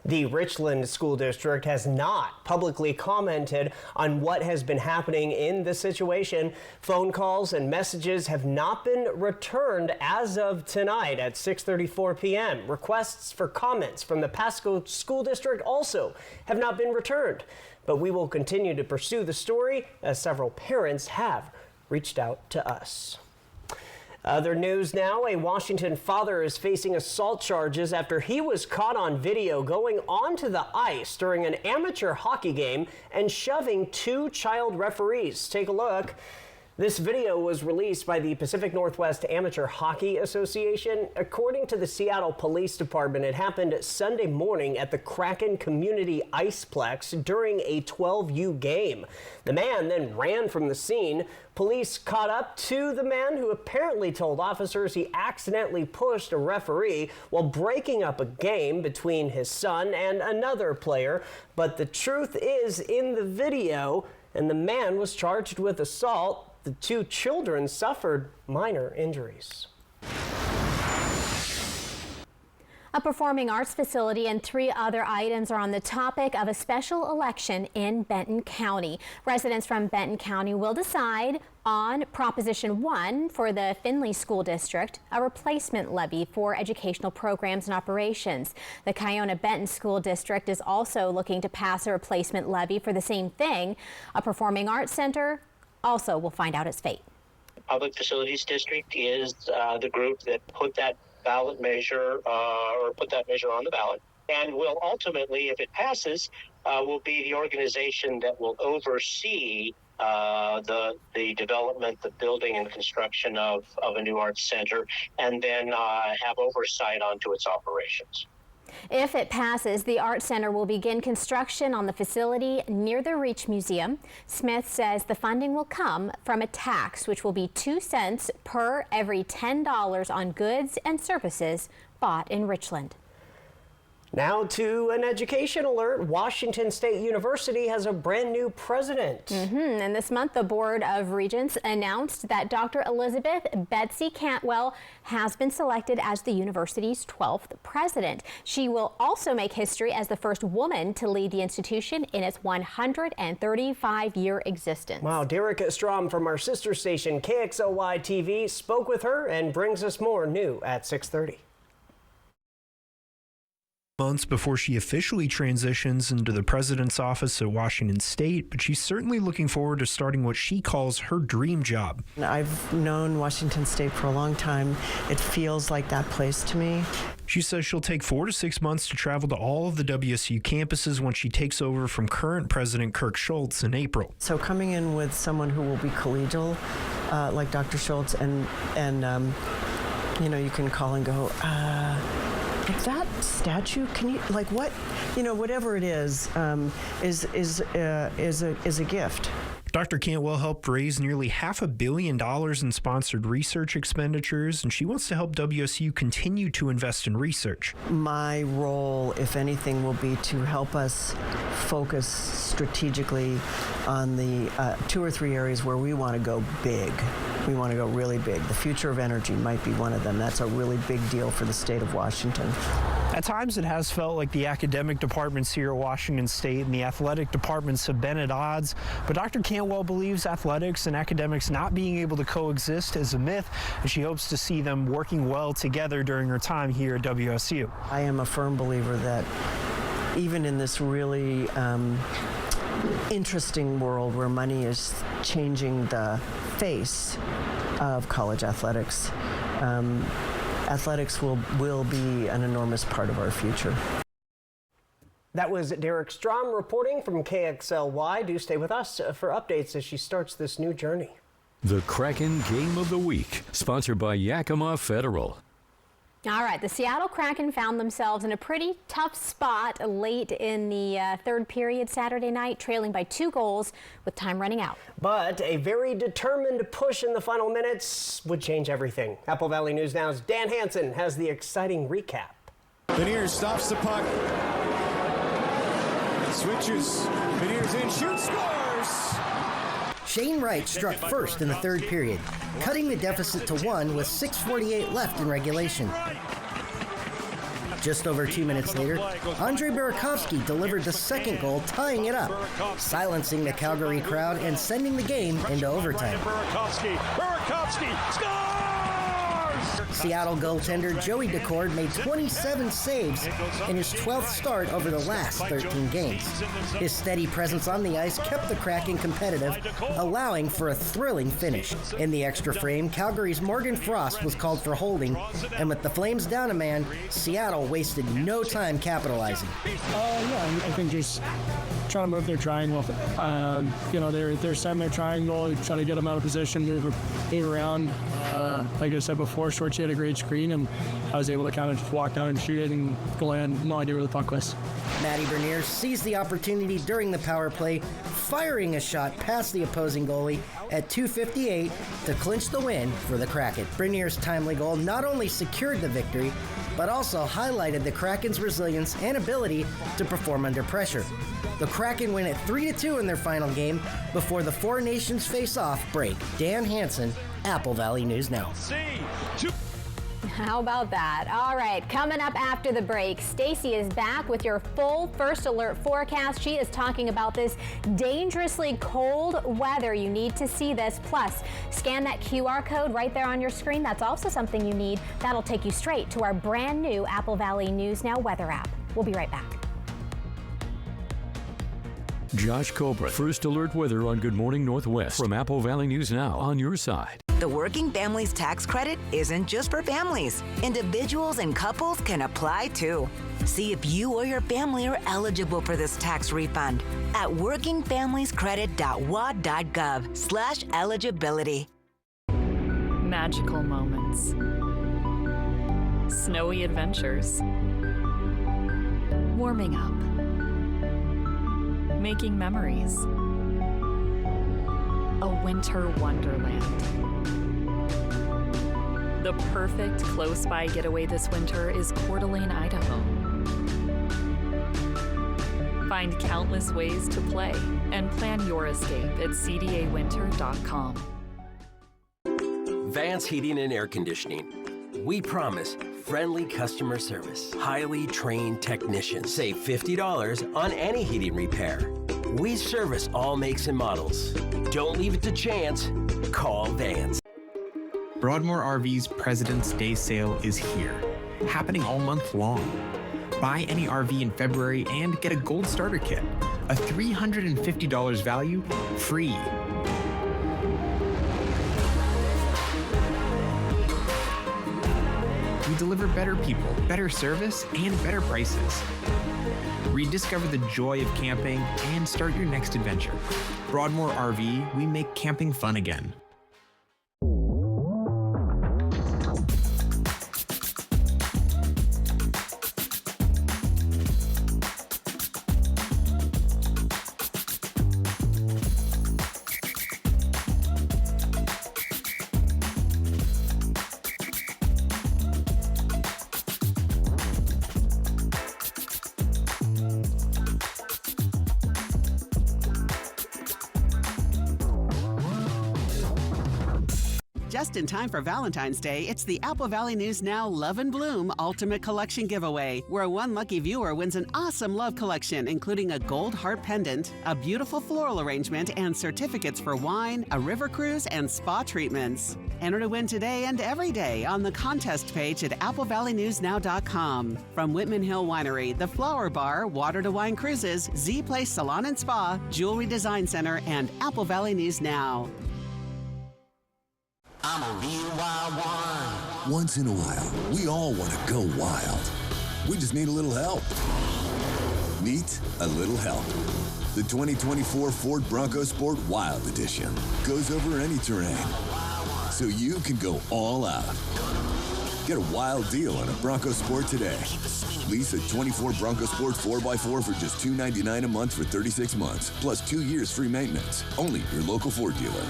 The Richland School District has not publicly commented on what has been happening in the situation. Phone calls and messages have not been returned as of tonight at 6:34 p.m. Requests for comments from the Pasco School District also have not been returned. But we will continue to pursue the story as several parents have reached out to us. Other news now, a Washington father is facing assault charges after he was caught on video going onto the ice during an amateur hockey game and shoving two child referees. Take a look. This video was released by the Pacific Northwest Amateur Hockey Association. According to the Seattle Police Department, it happened Sunday morning at the Kraken Community Iceplex during a 12U game. The man then ran from the scene. Police caught up to the man who apparently told officers he accidentally pushed a referee while breaking up a game between his son and another player. But the truth is in the video, and the man was charged with assault. The two children suffered minor injuries. A performing arts facility and 3 other items are on the topic of a special election in Benton County. Residents from Benton County will decide on Proposition 1 for the Findlay School District, a replacement levy for educational programs and operations. The Kiona-Benton School District is also looking to pass a replacement levy for the same thing. A performing arts center also will find out its fate. Public Facilities District is the group that put that ballot measure or put that measure on the ballot, and will ultimately, if it passes, will be the organization that will oversee the development, the building and construction of a new arts center, and then have oversight onto its operations. If it passes, the Art Center will begin construction on the facility near the Reach Museum. Smith says the funding will come from a tax, which will be 2 cents per every $10 on goods and services bought in Richland. Now to an education alert. Washington State University has a brand new president. And this month, the Board of Regents announced that Dr. Elizabeth Betsy Cantwell has been selected as the university's 12th president. She will also make history as the first woman to lead the institution in its 135-year existence. Wow, Derek Strom from our sister station KXLY TV spoke with her and brings us more new at 6:30. Months before she officially transitions into the president's office at Washington State, but she's certainly looking forward to starting what she calls her dream job. I've known Washington State for a long time. It feels like that place to me. She says she'll take 4 to 6 months to travel to all of the WSU campuses once she takes over from current President Kirk Schultz in April. So coming in with someone who will be collegial, like Dr. Schultz, and you know, you can call and go, that statue, can you, like, what, you know, whatever it is a gift. Dr. Cantwell helped raise nearly $500 million in sponsored research expenditures, and she wants to help WSU continue to invest in research. My role, if anything, will be to help us focus strategically on the 2 or 3 areas where we want to go big. We want to go really big. The future of energy might be one of them. That's a really big deal for the state of Washington. At times, it has felt like the academic departments here at Washington State and the athletic departments have been at odds, but Dr. Cantwell believes athletics and academics not being able to coexist is a myth, and she hopes to see them working well together during her time here at WSU. I am a firm believer that even in this really interesting world where money is changing the face of college athletics, athletics will be an enormous part of our future. That was Derek Strom reporting from KXLY. Do stay with us for updates as she starts this new journey. The Kraken Game of the Week, sponsored by Yakima Federal. All right, the Seattle Kraken found themselves in a pretty tough spot late in the third period Saturday night, trailing by 2 goals with time running out. But a very determined push in the final minutes would change everything. Apple Valley News Now's Dan Hansen has the exciting recap. Beniers stops the puck. Switches. Beniers in, shoots, scores! Shane Wright struck first in the third period, cutting the deficit to 1 with 6:48 left in regulation. Just over 2 minutes later, Andre Burakovsky delivered the second goal, tying it up, silencing the Calgary crowd and sending the game into overtime. Burakovsky scores! Seattle goaltender Joey Decord made 27 saves in his 12th start over the last 13 games. His steady presence on the ice kept the Kraken competitive, allowing for a thrilling finish. In the extra frame, Calgary's Morgan Frost was called for holding, and with the Flames down a man, Seattle wasted no time capitalizing. I think just trying to move their triangle. They're setting their triangle, trying to get them out of position, move around. Like I said before, Shorty had a great screen, and I was able to kind of just walk down and shoot it and go in. No idea where the puck was. Matty Bernier seized the opportunity during the power play, firing a shot past the opposing goalie at 2:58 to clinch the win for the Kraken. Bernier's timely goal not only secured the victory, but also highlighted the Kraken's resilience and ability to perform under pressure. The Kraken win at 3-2 in their final game before the Four Nations face-off break. Dan Hansen, Apple Valley News Now. How about that? All right, coming up after the break, Stacy is back with your full First Alert forecast. She is talking about this dangerously cold weather. You need to see this. Plus, scan that QR code right there on your screen. That's also something you need. That'll take you straight to our brand new Apple Valley News Now weather app. We'll be right back. Josh Cobra, First Alert weather on Good Morning Northwest from Apple Valley News Now, on your side. The Working Families Tax Credit isn't just for families. Individuals and couples can apply too. See if you or your family are eligible for this tax refund at workingfamiliescredit.wa.gov/eligibility. Magical moments. Snowy adventures. Warming up. Making memories. A winter wonderland. The perfect close-by getaway this winter is Coeur d'Alene, Idaho. Find countless ways to play and plan your escape at cdawinter.com. Vance Heating and Air Conditioning. We promise friendly customer service, highly trained technicians. Save $50 on any heating repair. We service all makes and models. Don't leave it to chance. Call Vance. Broadmoor RV's President's Day sale is here, happening all month long. Buy any RV in February and get a gold starter kit, a $350 value, free. We deliver better people, better service, and better prices. Rediscover the joy of camping and start your next adventure. Broadmoor RV, we make camping fun again. Just in time for Valentine's Day, it's the Apple Valley News Now Love and Bloom Ultimate Collection Giveaway, where one lucky viewer wins an awesome love collection, including a gold heart pendant, a beautiful floral arrangement, and certificates for wine, a river cruise, and spa treatments. Enter to win today and every day on the contest page at applevalleynewsnow.com. From Whitman Hill Winery, the Flower Bar, Water to Wine Cruises, Z Place Salon and Spa, Jewelry Design Center, and Apple Valley News Now. I'm a real wild one. Once in a while, we all want to go wild. We just need a little help. Meet a little help. The 2024 Ford Bronco Sport Wild Edition goes over any terrain, so you can go all out. Get a wild deal on a Bronco Sport today. Lease a 24 Bronco Sport 4x4 for just $299 a month for 36 months, plus 2 years free maintenance. Only your local Ford dealer.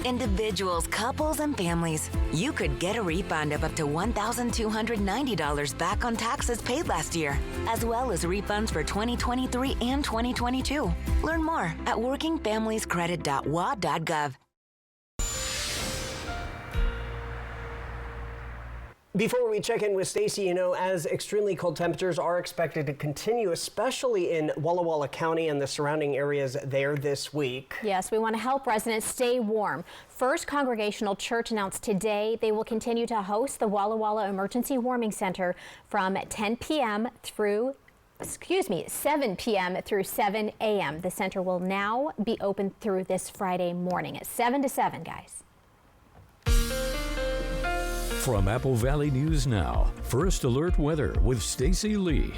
Individuals, couples, and families. You could get a refund of up to $1,290 back on taxes paid last year, as well as refunds for 2023 and 2022. Learn more at workingfamiliescredit.wa.gov. Before we check in with Stacy, as extremely cold temperatures are expected to continue, especially in Walla Walla County and the surrounding areas there this week. Yes, we want to help residents stay warm. First Congregational Church announced today they will continue to host the Walla Walla Emergency Warming Center from 10 p.m. through 7 p.m. through 7 a.m. The center will now be open through this Friday morning at 7 to 7, guys. From Apple Valley News Now, First Alert Weather with Stacy Lee.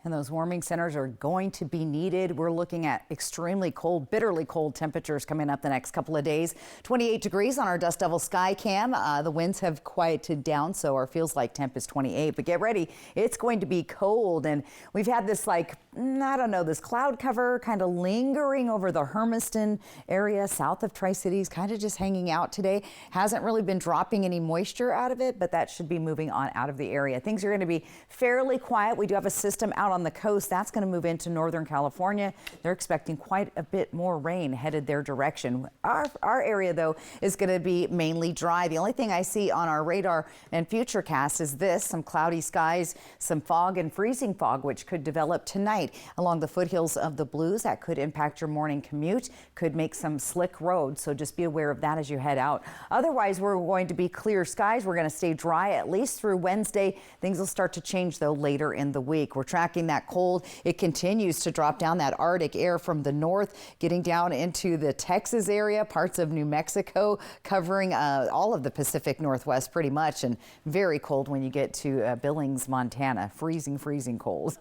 And those warming centers are going to be needed. We're looking at extremely cold, bitterly cold temperatures coming up the next couple of days. 28 degrees on our Dust Devil Sky Cam. The winds have quieted down, so our feels like temp is 28. But get ready, it's going to be cold. And we've had this this cloud cover kind of lingering over the Hermiston area south of Tri-Cities, kind of just hanging out today. Hasn't really been dropping any moisture out of it, but that should be moving on out of the area. Things are going to be fairly quiet. We do have a system out on the coast that's going to move into Northern California. They're expecting quite a bit more rain headed their direction. Our area, though, is going to be mainly dry. The only thing I see on our radar and futurecast is some cloudy skies, some fog and freezing fog, which could develop tonight along the foothills of the Blues. That could impact your morning commute, could make some slick roads, so just be aware of that as you head out. Otherwise, we're going to be clear skies. We're going to stay dry at least through Wednesday. Things will start to change, though, later in the week. We're tracking that cold. It continues to drop down, that Arctic air from the north, getting down into the Texas area, parts of New Mexico, covering all of the Pacific Northwest pretty much, and very cold when you get to Billings, Montana. Freezing cold.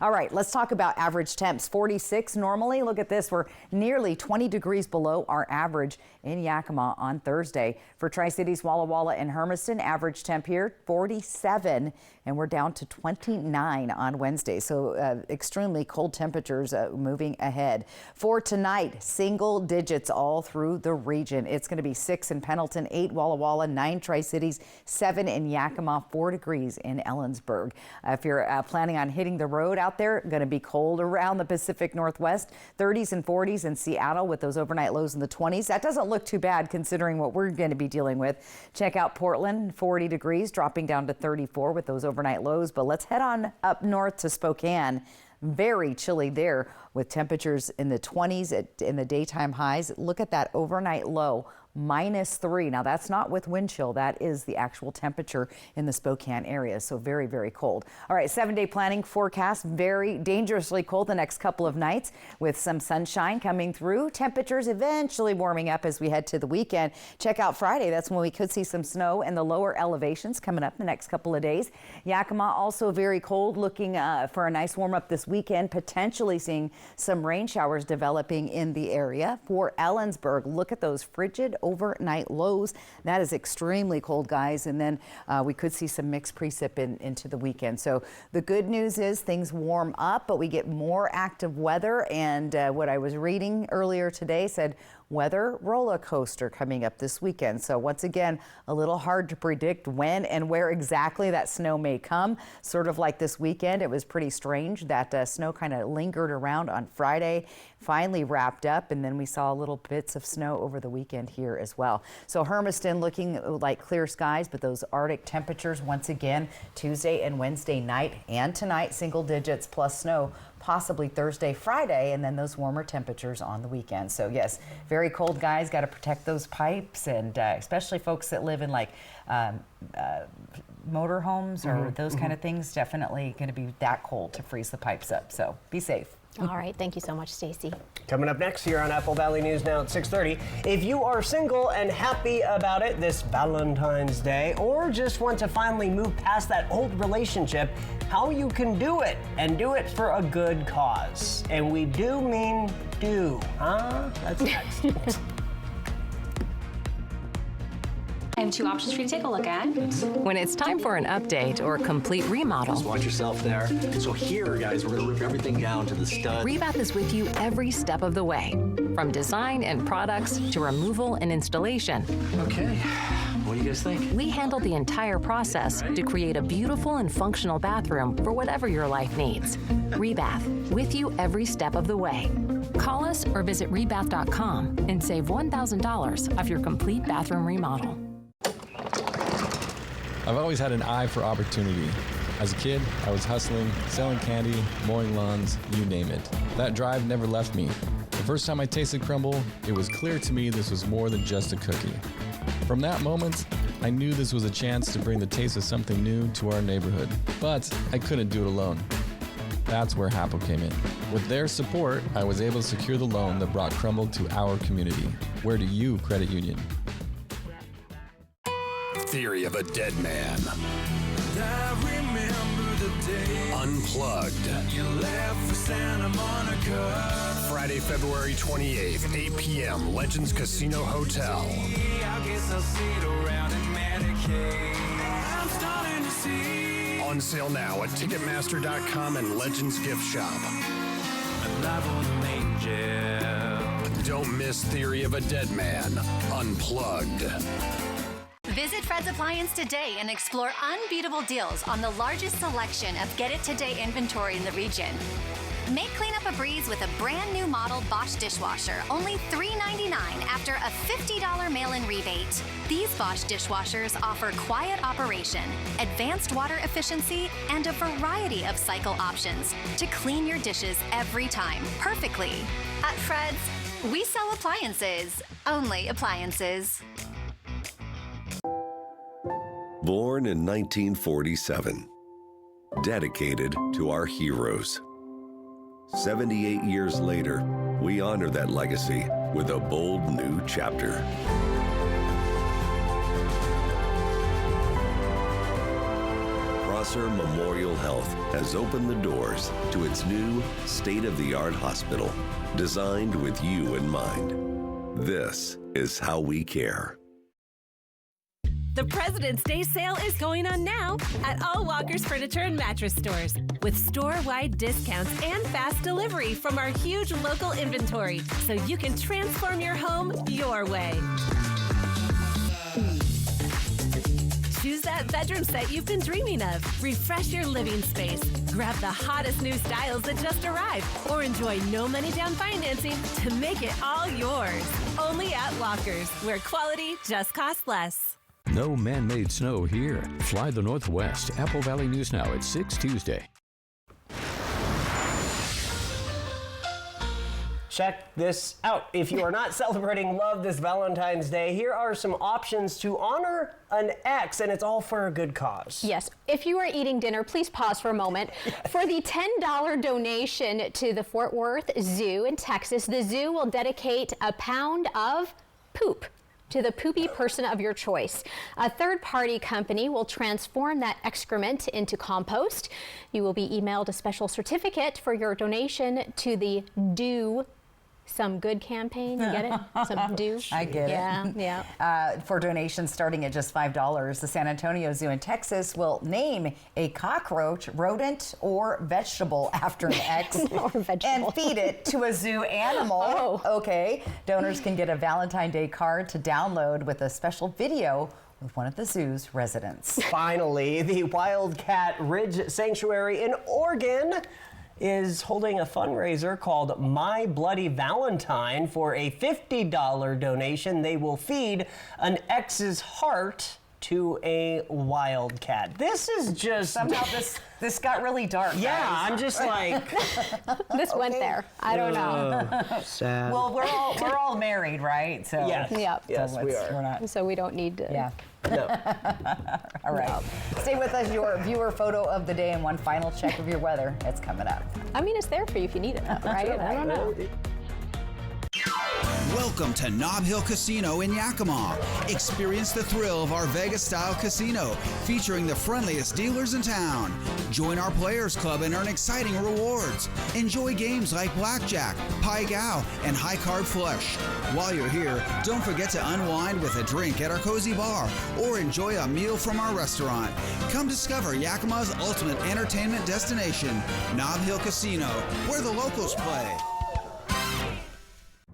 All right, let's talk about average temps. 46 normally. Look at this. We're nearly 20 degrees below our average in Yakima on Thursday. For Tri-Cities, Walla Walla, and Hermiston, average temp here 47, and we're down to 29 on Wednesday. So extremely cold temperatures moving ahead. For tonight, single digits all through the region. It's going to be 6 in Pendleton, 8 Walla Walla, 9 Tri-Cities, 7 in Yakima, 4 degrees in Ellensburg. If you're planning on hitting the road out there, going to be cold around the Pacific Northwest, 30s and 40s in Seattle with those overnight lows in the 20s. That doesn't look too bad considering what we're going to be dealing with. Check out Portland, 40 degrees, dropping down to 34 with those overnight lows. But let's head on up north to Spokane. Very chilly there with temperatures in the 20s in the daytime highs. Look at that overnight low. -3. Now that's not with wind chill. That is the actual temperature in the Spokane area. So very, very cold. All right, 7-day planning forecast. Very dangerously cold the next couple of nights with some sunshine coming through. Temperatures eventually warming up as we head to the weekend. Check out Friday. That's when we could see some snow in the lower elevations coming up the next couple of days. Yakima also very cold, looking for a nice warm up this weekend. Potentially seeing some rain showers developing in the area. For Ellensburg, look at those frigid overnight lows. That is extremely cold, guys. And then we could see some mixed precip into the weekend. So the good news is things warm up, but we get more active weather. And what I was reading earlier today said weather roller coaster coming up this weekend. So once again, a little hard to predict when and where exactly that snow may come. Sort of like this weekend, it was pretty strange that snow kind of lingered around on Friday, finally wrapped up, and then we saw little bits of snow over the weekend here as well. So Hermiston looking like clear skies, but those Arctic temperatures once again Tuesday and Wednesday night and tonight, single digits plus snow. Possibly Thursday, Friday, and then those warmer temperatures on the weekend. So yes, very cold, guys. Got to protect those pipes, and especially folks that live in like motorhomes or those kind of things. Definitely going to be that cold to freeze the pipes up. So be safe. All right, thank you so much, Stacy. Coming up next here on Apple Valley News Now at 6:30. If you are single and happy about it this Valentine's Day, or just want to finally move past that old relationship, how you can do it, and do it for a good cause. And we do mean do, huh? That's next. I have 2 options for you to take a look at. When it's time for an update or complete remodel, Just watch yourself there. So here, guys, we're gonna rip everything down to the stud. Rebath is with you every step of the way, from design and products to removal and installation. Okay, what do you guys think? We handle the entire process to create a beautiful and functional bathroom for whatever your life needs. Rebath, with you every step of the way. Call us or visit rebath.com and save $1,000 off your complete bathroom remodel. I've always had an eye for opportunity. As a kid, I was hustling, selling candy, mowing lawns, you name it. That drive never left me. The first time I tasted crumble, it was clear to me this was more than just a cookie. From that moment, I knew this was a chance to bring the taste of something new to our neighborhood. But I couldn't do it alone. That's where Happel came in. With their support, I was able to secure the loan that brought Crumble to our community. Where do you credit union? Theory of a Dead Man. Unplugged. Friday, February 28th, 8 p.m., Legends Casino Hotel. On sale now at Ticketmaster.com and Legends Gift Shop. Don't miss Theory of a Dead Man. Unplugged. Visit Fred's Appliance today and explore unbeatable deals on the largest selection of Get It Today inventory in the region. Make cleanup a breeze with a brand new model Bosch dishwasher, only $3.99 after a $50 mail-in rebate. These Bosch dishwashers offer quiet operation, advanced water efficiency, and a variety of cycle options to clean your dishes every time perfectly. At Fred's, we sell appliances, only appliances. Born in 1947, dedicated to our heroes. 78 years later, we honor that legacy with a bold new chapter. Prosser Memorial Health has opened the doors to its new state-of-the-art hospital, designed with you in mind. This is how we care. The President's Day sale is going on now at all Walker's Furniture and Mattress stores with store-wide discounts and fast delivery from our huge local inventory so you can transform your home your way. Choose that bedroom set you've been dreaming of. Refresh your living space. Grab the hottest new styles that just arrived or enjoy no money down financing to make it all yours. Only at Walker's, where quality just costs less. No man-made snow here. Fly the Northwest. Apple Valley News Now at 6 Tuesday. Check this out. If you are not celebrating love this Valentine's Day, here are some options to honor an ex, and it's all for a good cause. Yes. If you are eating dinner, please pause for a moment. For the $10 donation to the Fort Worth Zoo in Texas, the zoo will dedicate a pound of poop to the poopy person of your choice. A third-party company will transform that excrement into compost. You will be emailed a special certificate for your donation to the Do Some Good campaign. You get it? Some do. I get it. Yeah. For donations starting at just $5, the San Antonio Zoo in Texas will name a cockroach, rodent, or vegetable after an ex and feed it to a zoo animal. Oh. Okay. Donors can get a Valentine's Day card to download with a special video with one of the zoo's residents. Finally, the Wildcat Ridge Sanctuary in Oregon is holding a fundraiser called My Bloody Valentine. For a $50 donation, they will feed an ex's heart to a wildcat. This is just... Somehow this got really dark. Yeah, guys. I'm just like... This went there. I don't know. Sad. Well, we're all married, right? So Yes. Yep. Yes, we are. We're not. So we don't need to. Yeah. No. All right. Stay with us. Your viewer photo of the day and one final check of your weather. It's coming up. I mean, it's there for you if you need it, right? I don't know. Welcome to Nob Hill Casino in Yakima. Experience the thrill of our Vegas-style casino featuring the friendliest dealers in town. Join our Players Club and earn exciting rewards. Enjoy games like Blackjack, Pai Gow, and High Card Flush. While you're here, don't forget to unwind with a drink at our cozy bar or enjoy a meal from our restaurant. Come discover Yakima's ultimate entertainment destination, Nob Hill Casino, where the locals play.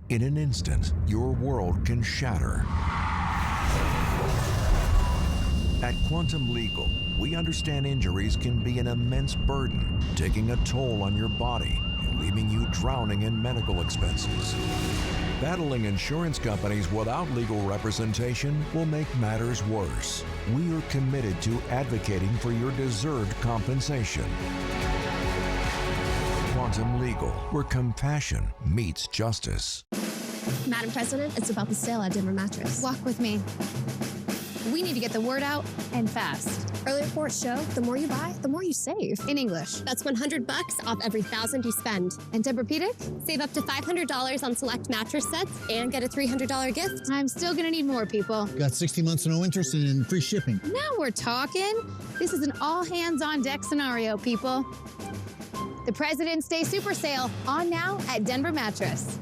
In an instant, your world can shatter. At Quantum Legal, we understand injuries can be an immense burden, taking a toll on your body and leaving you drowning in medical expenses. Battling insurance companies without legal representation will make matters worse. We are committed to advocating for your deserved compensation. Quantum Legal, where compassion meets justice. Madam President, it's about the sale at Denver Mattress. Walk with me. We need to get the word out and fast. Early reports show the more you buy, the more you save. In English, that's $100 off every 1,000 you spend. And Tempur-Pedic, save up to $500 on select mattress sets and get a $300 gift. I'm still gonna need more, people. Got 60 months no interest and free shipping. Now we're talking. This is an all hands on deck scenario, people. The President's Day Super Sale, on now at Denver Mattress.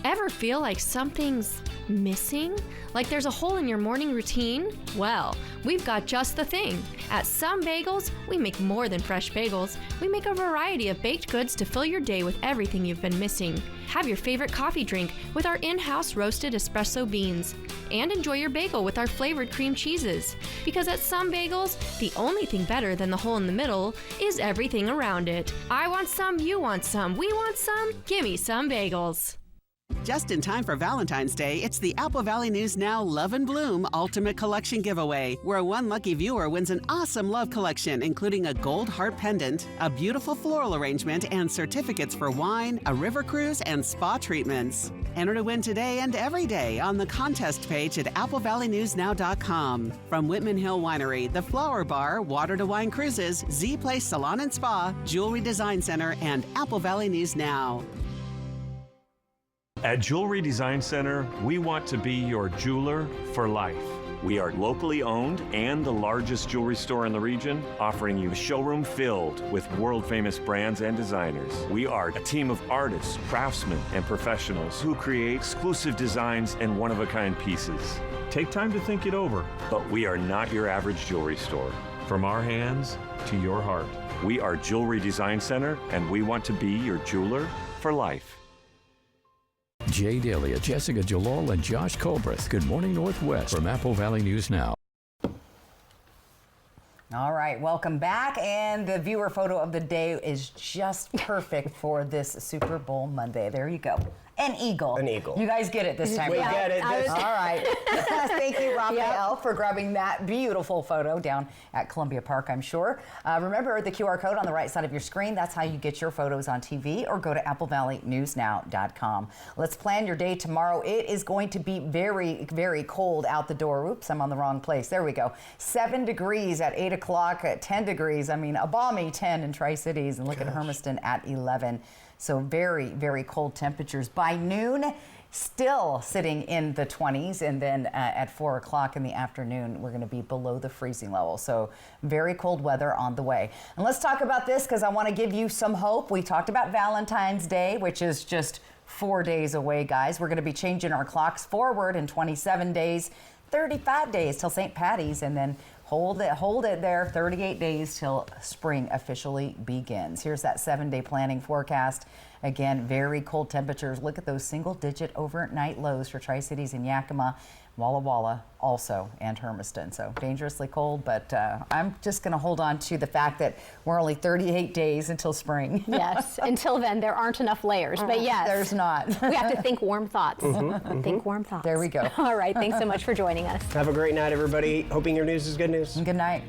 Ever feel like something's missing? Like there's a hole in your morning routine? Well, we've got just the thing. At Some Bagels, we make more than fresh bagels. We make a variety of baked goods to fill your day with everything you've been missing. Have your favorite coffee drink with our in-house roasted espresso beans. And enjoy your bagel with our flavored cream cheeses. Because at Some Bagels, the only thing better than the hole in the middle is everything around it. I want some, you want some, we want some, gimme Some Bagels. Just in time for Valentine's Day, it's the Apple Valley News Now Love and Bloom Ultimate Collection Giveaway, where one lucky viewer wins an awesome love collection, including a gold heart pendant, a beautiful floral arrangement, and certificates for wine, a river cruise, and spa treatments. Enter to win today and every day on the contest page at applevalleyNewsNow.com. From Whitman Hill Winery, the Flower Bar, Water to Wine Cruises, Z Place Salon and Spa, Jewelry Design Center, and Apple Valley News Now. At Jewelry Design Center, we want to be your jeweler for life. We are locally owned and the largest jewelry store in the region, offering you a showroom filled with world-famous brands and designers. We are a team of artists, craftsmen, and professionals who create exclusive designs and one-of-a-kind pieces. Take time to think it over, but we are not your average jewelry store. From our hands to your heart, we are Jewelry Design Center, and we want to be your jeweler for life. Jay Dalia, Jessica Jalal, and Josh Colbreth. Good morning, Northwest from Apple Valley News Now. All right, welcome back. And the viewer photo of the day is just perfect for this Super Bowl Monday. There you go. An eagle. An eagle. You guys get it this time. We get it. All right. Thank you, Raphael, for grabbing that beautiful photo down at Columbia Park, I'm sure. Remember the QR code on the right side of your screen. That's how you get your photos on TV, or go to applevalleyNewsNow.com. Let's plan your day tomorrow. It is going to be very, very cold out the door. Oops, I'm on the wrong place. There we go. 7 degrees at 8 o'clock, 10 degrees. I mean, a balmy 10 in Tri-Cities, and look at Hermiston at 11. So very, very cold temperatures. By noon, still sitting in the 20s, and then at 4 o'clock in the afternoon, we're going to be below the freezing level. So very cold weather on the way. And let's talk about this, because I want to give you some hope. We talked about Valentine's Day, which is just 4 days away, guys. We're going to be changing our clocks forward in 27 days, 35 days till St. Patty's, and then hold it there, 38 days till spring officially begins. Here's that 7-day planning forecast. Again, very cold temperatures. Look at those single-digit overnight lows for Tri-Cities and Yakima, Walla Walla also, and Hermiston. So dangerously cold, but I'm just going to hold on to the fact that we're only 38 days until spring. Yes, until then there aren't enough layers, but yes. There's not. We have to think warm thoughts. Think warm thoughts. There we go. All right, thanks so much for joining us. Have a great night, everybody. Hoping your news is good news. Good night.